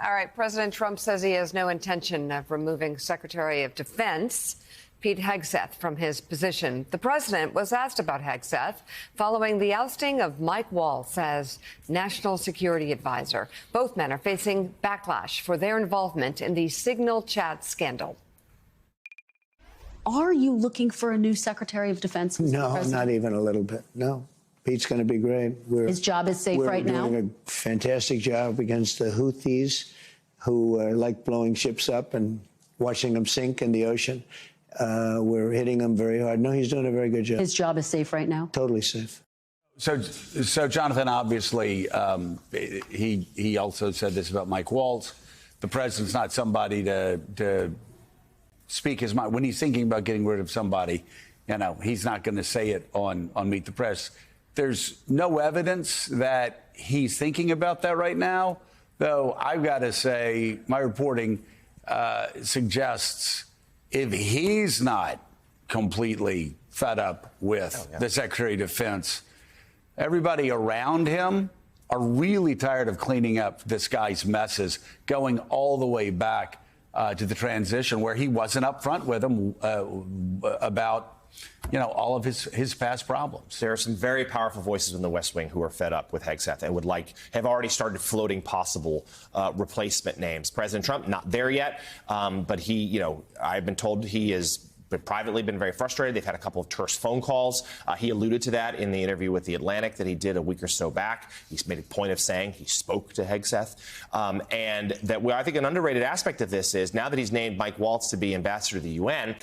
All right, President Trump says he has no intention of removing Secretary of Defense Pete Hegseth from his position. The president was asked about Hegseth following the ousting of Mike Waltz as national security advisor. Both men are facing backlash for their involvement in the Signal chat scandal. Are you looking for a new Secretary of Defense? No, not even a little bit. No. Pete's going to be great. His job is safe right now? We're doing a fantastic job against the Houthis, who like blowing ships up and watching them sink in the ocean. We're hitting him very hard. No, he's doing a very good job. His job is safe right now? Totally safe. So Jonathan, obviously, he also said this about Mike Waltz. The president's not somebody to speak his mind. When he's thinking about getting rid of somebody, you know, he's not going to say it on Meet the Press. There's no evidence that he's thinking about that right now, though I've got to say my reporting suggests if he's not completely fed up with the Secretary of Defense, everybody around him are really tired of cleaning up this guy's messes, going all the way back to the transition where he wasn't up front with him about, you know, all of his past problems. There are some very powerful voices in the West Wing who are fed up with Hegseth and would have already started floating possible replacement names. President Trump, not there yet, but he, you know, I've been told he has privately been very frustrated. They've had a couple of terse phone calls. He alluded to that in the interview with The Atlantic that he did a week or so back. He's made a point of saying he spoke to Hegseth. And that I think an underrated aspect of this is now that he's named Mike Waltz to be ambassador to the UN,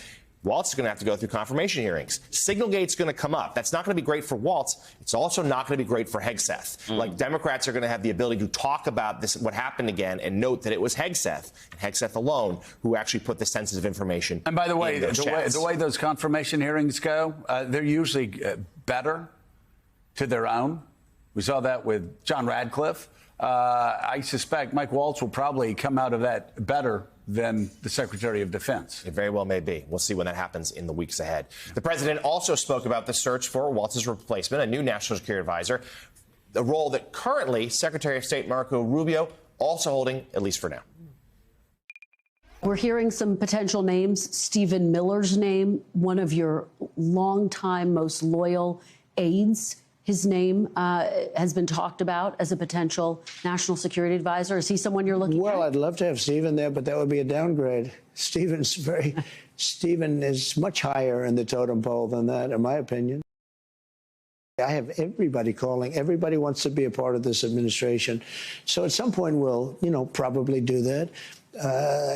Waltz is going to have to go through confirmation hearings. Signalgate's going to come up. That's not going to be great for Waltz. It's also not going to be great for Hegseth. Like, Democrats are going to have the ability to talk about this, what happened again, and note that it was Hegseth, and Hegseth alone, who actually put the sensitive information. And by the way, the way those confirmation hearings go, they're usually better to their own. We saw that with John Radcliffe. I suspect Mike Waltz will probably come out of that better than the Secretary of Defense. It very well may be. We'll see when that happens in the weeks ahead. The president also spoke about the search for Waltz's replacement, a new national security advisor, a role that currently Secretary of State Marco Rubio also holding, at least for now. We're hearing some potential names. Stephen Miller's name, one of your longtime most loyal aides. His name has been talked about as a potential national security advisor. Is he someone you're looking at? Well, I'd love to have Stephen there, but that would be a downgrade. Stephen is much higher in the totem pole than that, in my opinion. I have everybody calling. Everybody wants to be a part of this administration. So at some point we'll, you know, probably do that.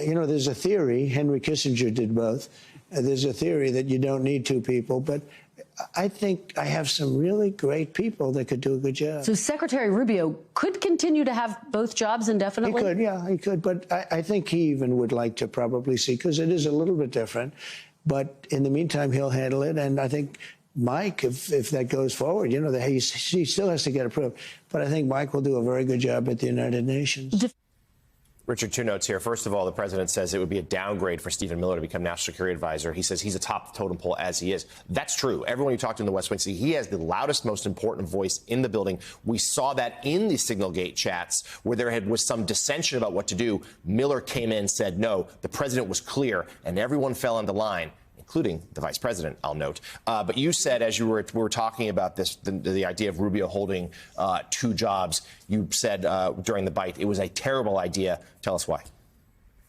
You know, there's a theory, Henry Kissinger did both. There's a theory that you don't need two people, but I think I have some really great people that could do a good job. So Secretary Rubio could continue to have both jobs indefinitely? He could, yeah, he could. But I think he even would like to probably see, because it is a little bit different. But in the meantime, he'll handle it. And I think Mike, if that goes forward, you know, he still has to get approved. But I think Mike will do a very good job at the United Nations. Richard, two notes here. First of all, the president says it would be a downgrade for Stephen Miller to become national security advisor. He says he's a top totem pole as he is. That's true. Everyone you talk to in the West Wing, he has the loudest, most important voice in the building. We saw that in the Signalgate chats where there was some dissension about what to do. Miller came in and said no. The president was clear, and everyone fell into line, including the vice president, I'll note. But you said, as we were talking about this, the idea of Rubio holding two jobs, you said during the bite it was a terrible idea. Tell us why.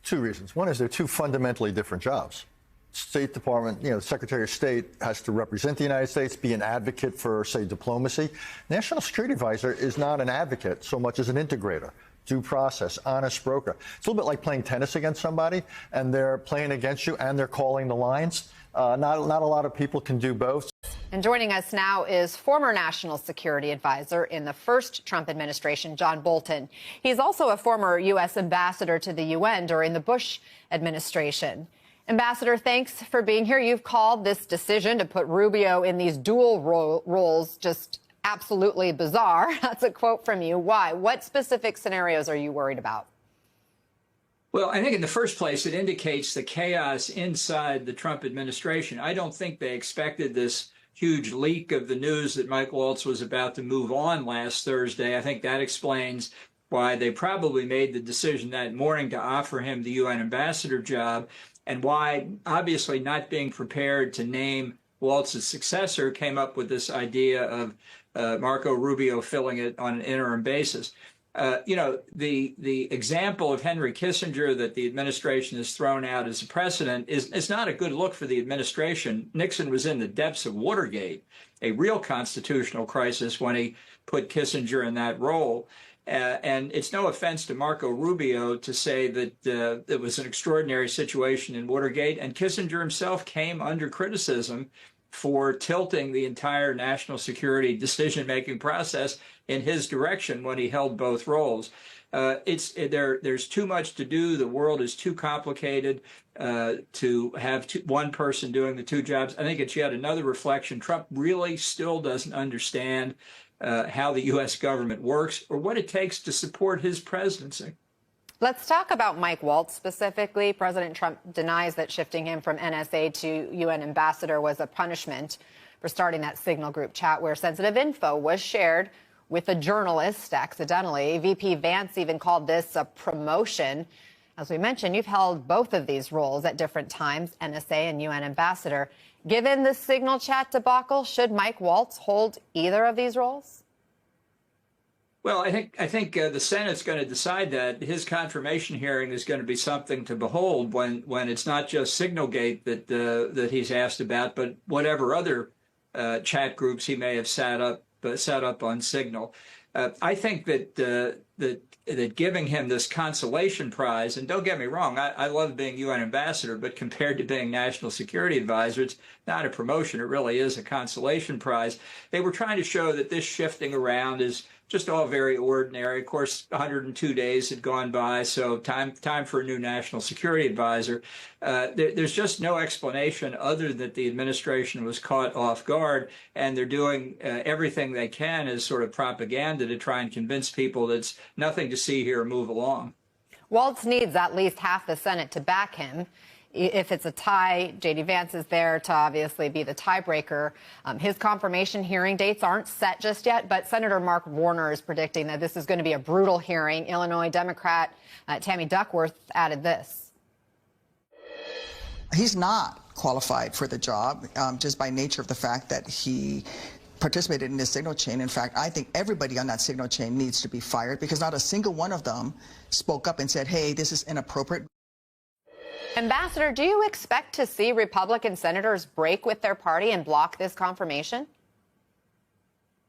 Two reasons. One is they're two fundamentally different jobs. State Department, you know, Secretary of State has to represent the United States, be an advocate for, say, diplomacy. National Security Advisor is not an advocate so much as an integrator. Due process, honest broker. It's a little bit like playing tennis against somebody, and they're playing against you, and they're calling the lines. Not a lot of people can do both. And joining us now is former national security advisor in the first Trump administration, John Bolton. He's also a former U.S. ambassador to the UN during the Bush administration. Ambassador, thanks for being here. You've called this decision to put Rubio in these dual roles just absolutely bizarre. That's a quote from you. Why? What specific scenarios are you worried about? Well, I think in the first place, it indicates the chaos inside the Trump administration. I don't think they expected this huge leak of the news that Mike Waltz was about to move on last Thursday. I think that explains why they probably made the decision that morning to offer him the UN ambassador job, and why, obviously not being prepared to name Waltz's successor, came up with this idea of Marco Rubio filling it on an interim basis. The example of Henry Kissinger that the administration has thrown out as a precedent is not a good look for the administration. Nixon was in the depths of Watergate, a real constitutional crisis, when he put Kissinger in that role. And it's no offense to Marco Rubio to say that it was an extraordinary situation in Watergate, and Kissinger himself came under criticism for tilting the entire national security decision-making process in his direction when he held both roles. There's too much to do. The world is too complicated to have one person doing the two jobs. I think it's yet another reflection. Trump really still doesn't understand how the U.S. government works or what it takes to support his presidency. Let's talk about Mike Waltz specifically. President Trump denies that shifting him from NSA to UN ambassador was a punishment for starting that Signal group chat where sensitive info was shared with a journalist accidentally. VP Vance even called this a promotion. As we mentioned, you've held both of these roles at different times, NSA and UN ambassador. Given the Signal chat debacle, should Mike Waltz hold either of these roles? Well, I think the Senate's going to decide that. His confirmation hearing is going to be something to behold when it's not just Signalgate that he's asked about, but whatever other chat groups he may have set up on Signal. I think that giving him this consolation prize, and don't get me wrong, I love being UN ambassador, but compared to being national security advisor, it's not a promotion. It really is a consolation prize. They were trying to show that this shifting around is just all very ordinary. Of course, 102 days had gone by, so time for a new national security advisor. There's just no explanation other than that the administration was caught off guard, and they're doing everything they can as sort of propaganda to try and convince people that it's nothing to see here, move along. Waltz needs at least half the Senate to back him. If it's a tie, J.D. Vance is there to obviously be the tiebreaker. His confirmation hearing dates aren't set just yet, but Senator Mark Warner is predicting that this is going to be a brutal hearing. Illinois Democrat Tammy Duckworth added this. He's not qualified for the job just by nature of the fact that he participated in this signal chain. In fact, I think everybody on that signal chain needs to be fired because not a single one of them spoke up and said, hey, this is inappropriate. Ambassador, do you expect to see Republican senators break with their party and block this confirmation?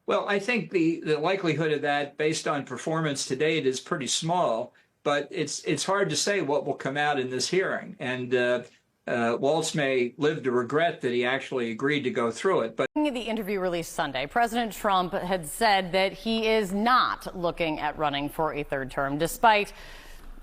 Well, I think the likelihood of that, based on performance to date, is pretty small. But it's hard to say what will come out in this hearing. And Waltz may live to regret that he actually agreed to go through it. But in the interview released Sunday, President Trump had said that he is not looking at running for a third term, despite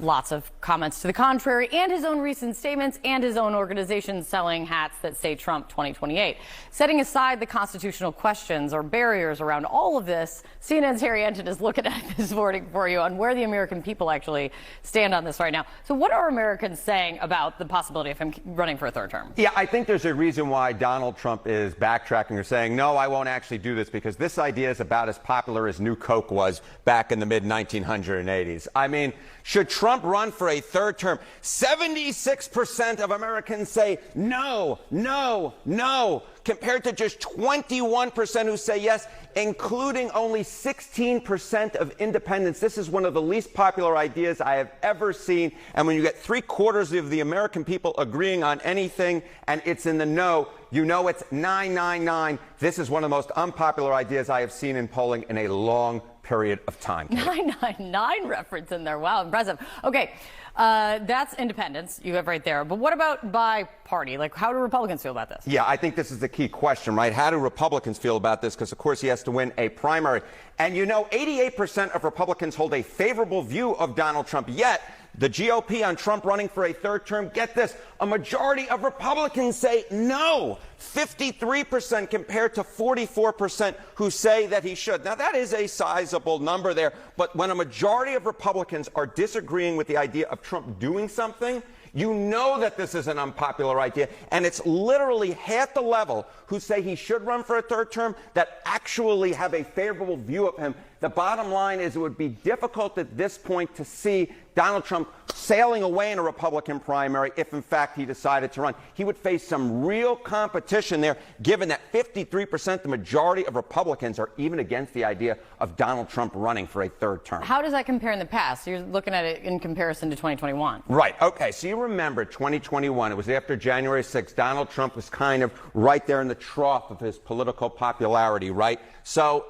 lots of comments to the contrary and his own recent statements and his own organization selling hats that say Trump 2028. Setting aside the constitutional questions or barriers around all of this, CNN's Harry Enton is looking at this morning for you on where the American people actually stand on this right now. So what are Americans saying about the possibility of him running for a third term? Yeah, I think there's a reason why Donald Trump is backtracking or saying, no, I won't actually do this, because this idea is about as popular as New Coke was back in the mid-1980s. I mean, should Trump run for a third term? 76% of Americans say no, no, no, compared to just 21% who say yes, including only 16% of independents. This is one of the least popular ideas I have ever seen. And when you get 3/4 of the American people agreeing on anything and it's in the no, you know it's 999. This is one of the most unpopular ideas I have seen in polling in a long period of time. 999 reference in there. Wow, impressive. Okay, that's independence you have right there. But what about by party? Like, how do Republicans feel about this? Yeah, I think this is the key question, right? How do Republicans feel about this? Because, of course, he has to win a primary. And, you know, 88% of Republicans hold a favorable view of Donald Trump, yet the GOP on Trump running for a third term, get this, a majority of Republicans say no. 53% compared to 44% who say that he should. Now, that is a sizable number there, but when a majority of Republicans are disagreeing with the idea of Trump doing something, You know that this is an unpopular idea, and it's literally half the level who say he should run for a third term that actually have a favorable view of him. The bottom line is it would be difficult at this point to see Donald Trump sailing away in a Republican primary if, in fact, he decided to run. He would face some real competition there, given that 53%, the majority of Republicans, are even against the idea of Donald Trump running for a third term. How does that compare in the past? You're looking at it in comparison to 2021. Right. Okay. So you remember 2021. It was after January 6th. Donald Trump was kind of right there in the trough of his political popularity, right? So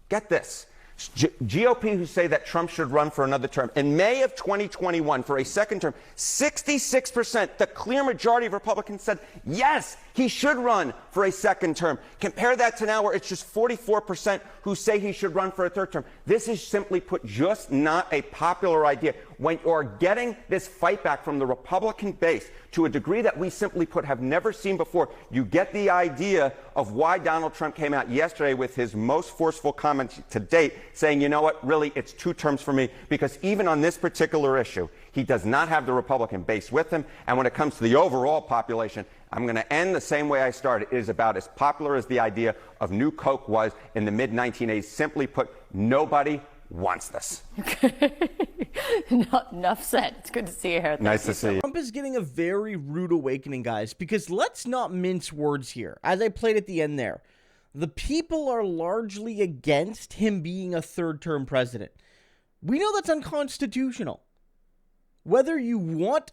get this. GOP who say that Trump should run for another term. In May of 2021, for a second term, 66%, the clear majority of Republicans said, yes, he should run for a second term. Compare that to now where it's just 44% who say he should run for a third term. This is simply put just not a popular idea. When you're getting this fight back from the Republican base to a degree that we simply put have never seen before, you get the idea of why Donald Trump came out yesterday with his most forceful comments to date, saying, you know what, really, it's 2 terms for me, because even on this particular issue, he does not have the Republican base with him. And when it comes to the overall population, I'm going to end the same way I started. It is about as popular as the idea of New Coke was in the mid-1980s. Simply put, nobody wants this. Enough said. It's good to see you here. Nice to see you. Trump is getting a very rude awakening, guys, because let's not mince words here. As I played at the end there, the people are largely against him being a third-term president. We know that's unconstitutional. Whether you want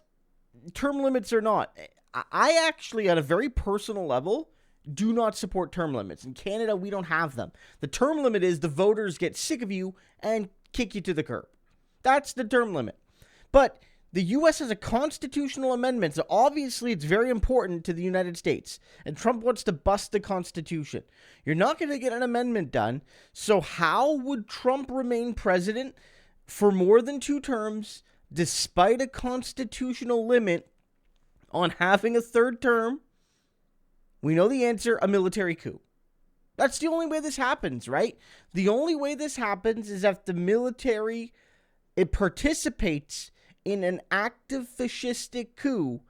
term limits or not, I actually, at a very personal level, do not support term limits. In Canada, we don't have them. The term limit is the voters get sick of you and kick you to the curb. That's the term limit. But the U.S. has a constitutional amendment, so obviously it's very important to the United States. And Trump wants to bust the Constitution. You're not going to get an amendment done, so how would Trump remain president for more than 2 terms despite a constitutional limit on having a third term? We know the answer: a military coup. That's the only way this happens, right? The only way this happens is if the military, it participates in an active fascistic coup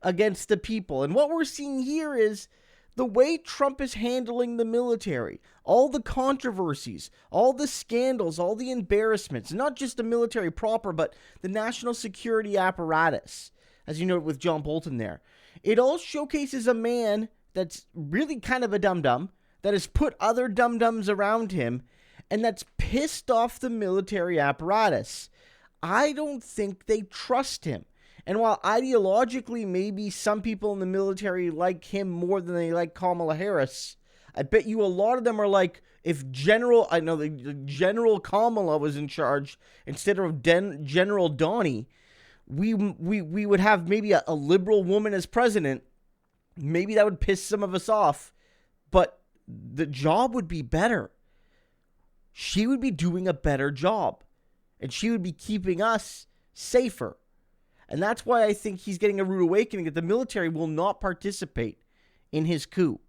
against the people. And what we're seeing here is the way Trump is handling the military, all the controversies, all the scandals, all the embarrassments, not just the military proper, but the national security apparatus, as you know with John Bolton there. It all showcases a man that's really kind of a dum-dum, that has put other dum-dums around him, and that's pissed off the military apparatus. I don't think they trust him. And while ideologically maybe some people in the military like him more than they like Kamala Harris, I bet you a lot of them are like, if General Kamala was in charge instead of General Donnie, we would have maybe a liberal woman as president. Maybe that would piss some of us off, but the job would be better. She would be doing a better job, and she would be keeping us safer. And that's why I think he's getting a rude awakening that the military will not participate in his coup.